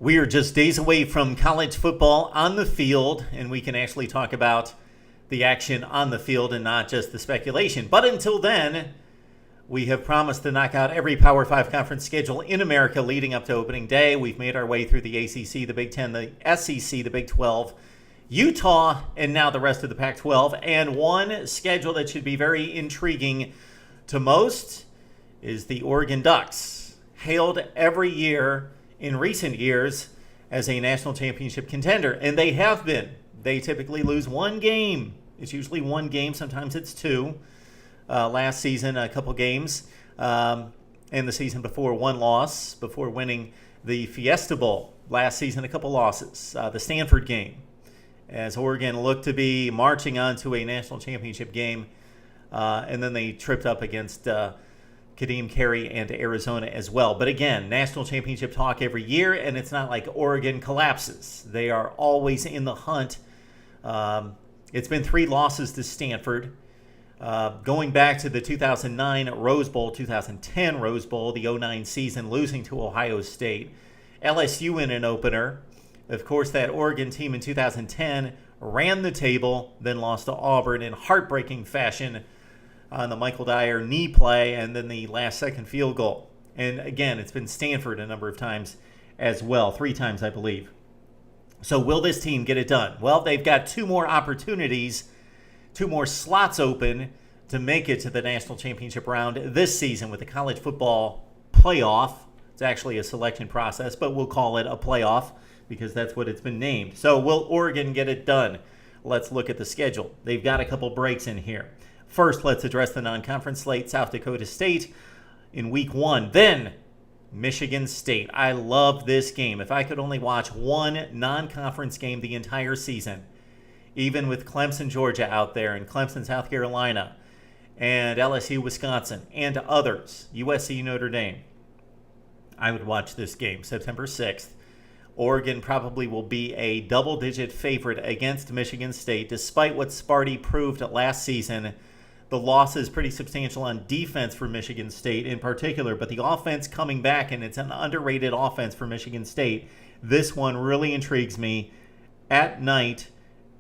We are just days away from college football on the field, and we can actually talk about the action on the field and not just the speculation. But until then, we have promised to knock out every Power 5 conference schedule in America leading up to opening day. We've made our way through the ACC, the Big Ten, the SEC, the Big 12, Utah, and now the rest of the Pac-12. And one schedule that should be very intriguing to most is the Oregon Ducks, hailed every year in recent years as a national championship contender, and they have been. They typically lose one game. It's usually one game, sometimes it's two. Last season, a couple games, and the season before, one loss before winning the Fiesta Bowl. Last season, a couple losses. The Stanford game, as Oregon looked to be marching on to a national championship game, and then they tripped up against Kadeem Carey and Arizona as well. But again, national championship talk every year, and it's not like Oregon collapses. They are always in the hunt. It's been 3 losses to Stanford. Going back to the 2009 Rose Bowl, 2010 Rose Bowl, the 2009 season, losing to Ohio State. LSU in an opener. Of course, that Oregon team in 2010 ran the table, then lost to Auburn in heartbreaking fashion on the Michael Dyer knee play and then the last-second field goal. And again, it's been Stanford a number of times as well, 3 times, I believe. So will this team get it done? Well, they've got 2 more opportunities, 2 more slots open to make it to the national championship round this season with the college football playoff. It's actually a selection process, but we'll call it a playoff because that's what it's been named. So will Oregon get it done? Let's look at the schedule. They've got a couple breaks in here. First, let's address the non-conference slate. South Dakota State in week 1. Then, Michigan State. I love this game. If I could only watch one non-conference game the entire season, even with Clemson, Georgia out there, and Clemson, South Carolina, and LSU, Wisconsin, and others, USC, Notre Dame, I would watch this game. September 6th. Oregon probably will be a double-digit favorite against Michigan State, despite what Sparty proved last season. The loss is pretty substantial on defense for Michigan State in particular, but the offense coming back, and it's an underrated offense for Michigan State. This one really intrigues me. At night,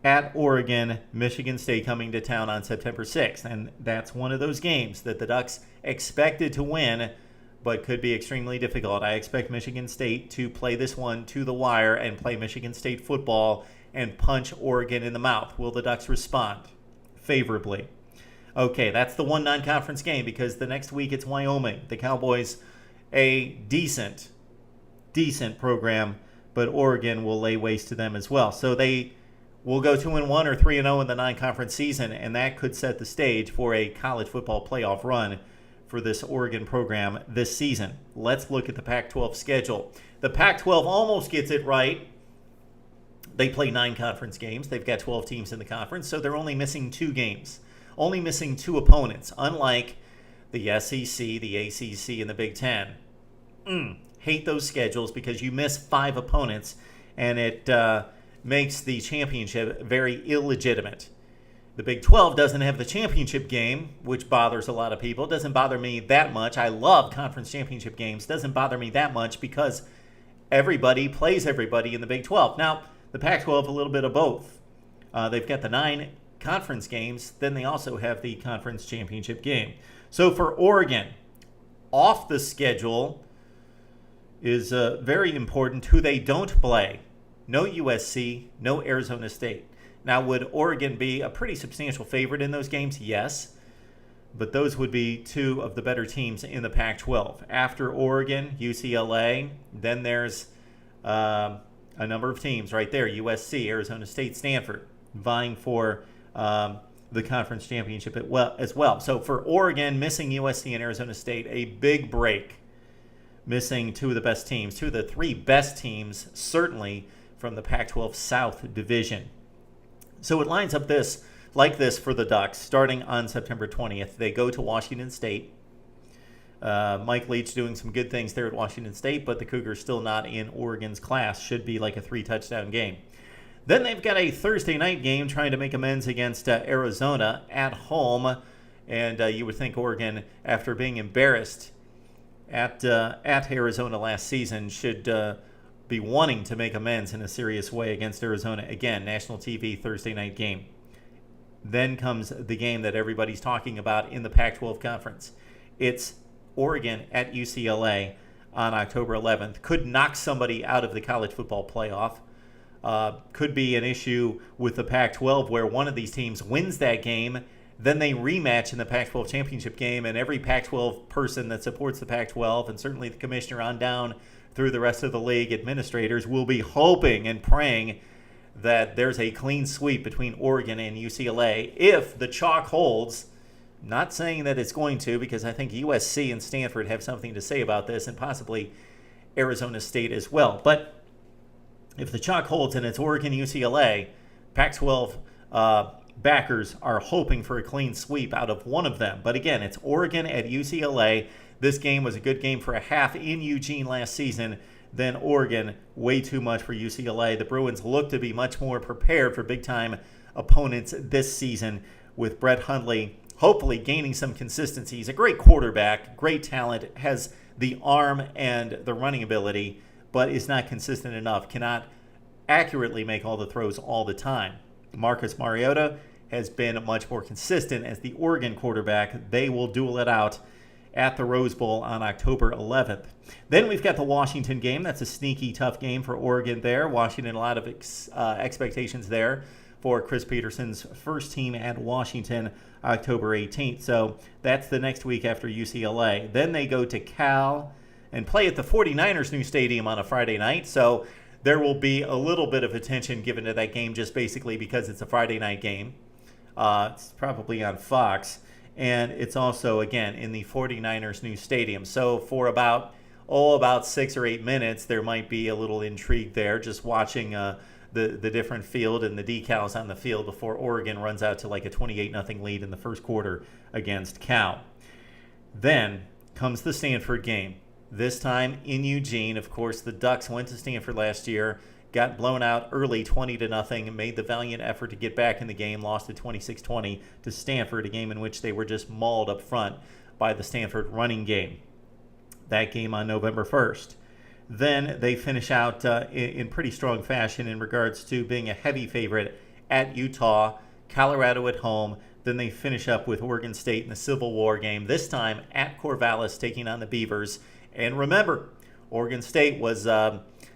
at Oregon, Michigan State coming to town on September 6th, and that's one of those games that the Ducks expected to win, but could be extremely difficult. I expect Michigan State to play this one to the wire and play Michigan State football and punch Oregon in the mouth. Will the Ducks respond favorably? Okay, that's the one non-conference game because the next week it's Wyoming. The Cowboys, a decent program, but Oregon will lay waste to them as well. So they will go 2-1 or 3-0 in the non-conference season, and that could set the stage for a college football playoff run for this Oregon program this season. Let's look at the Pac-12 schedule. The Pac-12 almost gets it right. They play 9 conference games. They've got 12 teams in the conference, so they're only missing 2 games. Only missing 2 opponents, unlike the SEC, the ACC, and the Big Ten. Hate those schedules because you miss 5 opponents, and it makes the championship very illegitimate. The Big 12 doesn't have the championship game, which bothers a lot of people. It doesn't bother me that much. I love conference championship games. It doesn't bother me that much because everybody plays everybody in the Big 12. Now, the Pac-12, a little bit of both. They've got the 9 conference games, then they also have the conference championship game. So for Oregon, off the schedule is very important who they don't play. No USC, no Arizona State. Now, would Oregon be a pretty substantial favorite in those games? Yes. But those would be 2 of the better teams in the Pac-12. After Oregon, UCLA, then there's a number of teams right there. USC, Arizona State, Stanford, vying for the conference championship as well. So for Oregon, missing USC and Arizona State, a big break. Missing 2 of the best teams, 2 of the 3 best teams, certainly from the Pac-12 South Division. So it lines up like this for the Ducks. Starting on September 20th, they go to Washington State. Mike Leach doing some good things there at Washington State, but the Cougars still not in Oregon's class. Should be like a 3-touchdown game. Then they've got a Thursday night game trying to make amends against Arizona at home. And you would think Oregon, after being embarrassed at Arizona last season, should be wanting to make amends in a serious way against Arizona. Again, national TV Thursday night game. Then comes the game that everybody's talking about in the Pac-12 conference. It's Oregon at UCLA on October 11th. Could knock somebody out of the college football playoff. Could be an issue with the Pac-12 where one of these teams wins that game, then they rematch in the Pac-12 championship game, and every Pac-12 person that supports the Pac-12, and certainly the commissioner on down through the rest of the league administrators, will be hoping and praying that there's a clean sweep between Oregon and UCLA if the chalk holds. Not saying that it's going to, because I think USC and Stanford have something to say about this, and possibly Arizona State as well. But if the chalk holds and it's Oregon, UCLA, Pac-12 backers are hoping for a clean sweep out of one of them. But again, it's Oregon at UCLA. This game was a good game for a half in Eugene last season. Then Oregon, way too much for UCLA. The Bruins look to be much more prepared for big-time opponents this season, with Brett Hundley hopefully gaining some consistency. He's a great quarterback, great talent, has the arm and the running ability, but is not consistent enough, cannot accurately make all the throws all the time. Marcus Mariota has been much more consistent as the Oregon quarterback. They will duel it out at the Rose Bowl on October 11th. Then we've got the Washington game. That's a sneaky, tough game for Oregon there. Washington, a lot of expectations there for Chris Peterson's first team at Washington, October 18th. So that's the next week after UCLA. Then they go to Cal and play at the 49ers' new stadium on a Friday night. So there will be a little bit of attention given to that game just basically because it's a Friday night game. It's probably on Fox. And it's also, again, in the 49ers' new stadium. So for about 6 or 8 minutes, there might be a little intrigue there, just watching the different field and the decals on the field before Oregon runs out to like a 28-0 lead in the first quarter against Cal. Then comes the Stanford game. This time in Eugene. Of course, the Ducks went to Stanford last year, got blown out early 20-0, made the valiant effort to get back in the game, lost at 26-20 to Stanford, a game in which they were just mauled up front by the Stanford running game. That game on November 1st. Then they finish out in pretty strong fashion in regards to being a heavy favorite at Utah, Colorado at home. Then they finish up with Oregon State in the Civil War game, this time at Corvallis taking on the Beavers. And remember, Oregon State was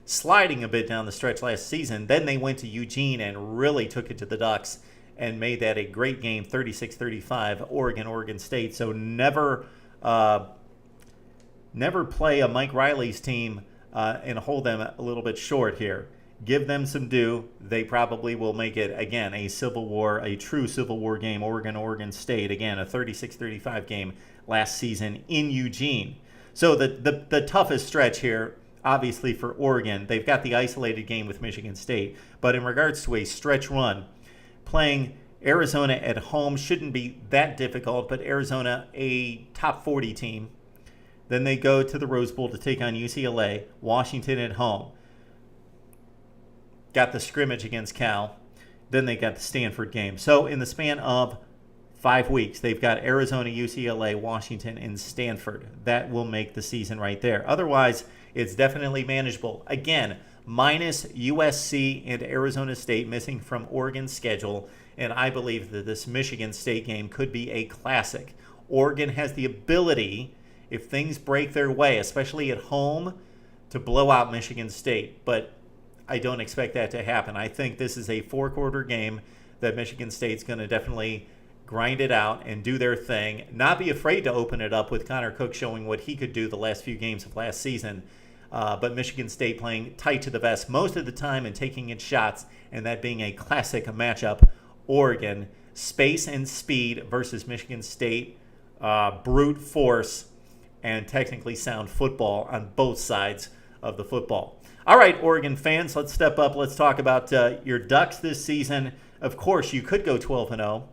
sliding a bit down the stretch last season. Then they went to Eugene and really took it to the Ducks and made that a great game, 36-35, Oregon State. So never play a Mike Riley's team and hold them a little bit short here. Give them some due. They probably will make it, again, a true Civil War game, Oregon State. Again, a 36-35 game last season in Eugene. So the toughest stretch here, obviously, for Oregon. They've got the isolated game with Michigan State. But in regards to a stretch run, playing Arizona at home shouldn't be that difficult, but Arizona, a top 40 team. Then they go to the Rose Bowl to take on UCLA, Washington at home. Got the scrimmage against Cal. Then they got the Stanford game. So in the span of 5 weeks, they've got Arizona, UCLA, Washington, and Stanford. That will make the season right there. Otherwise, it's definitely manageable. Again, minus USC and Arizona State missing from Oregon's schedule. And I believe that this Michigan State game could be a classic. Oregon has the ability, if things break their way, especially at home, to blow out Michigan State. But I don't expect that to happen. I think this is a 4-quarter game that Michigan State's going to definitely grind it out and do their thing. Not be afraid to open it up with Connor Cook showing what he could do the last few games of last season. But Michigan State playing tight to the vest most of the time and taking its shots, and that being a classic matchup. Oregon, space and speed versus Michigan State, brute force and technically sound football on both sides of the football. All right, Oregon fans, let's step up. Let's talk about your Ducks this season. Of course, you could go 12-0.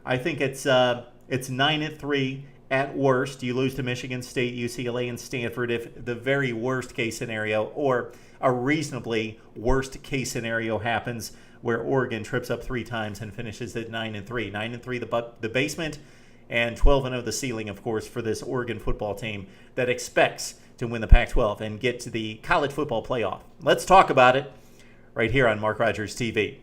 I think it's 9-3 at worst. You lose to Michigan State, UCLA, and Stanford if the very worst case scenario or a reasonably worst case scenario happens where Oregon trips up 3 times and finishes at 9-3. 9-3 the basement, and 12-0 the ceiling, of course, for this Oregon football team that expects to win the Pac-12 and get to the college football playoff. Let's talk about it right here on Mark Rogers TV.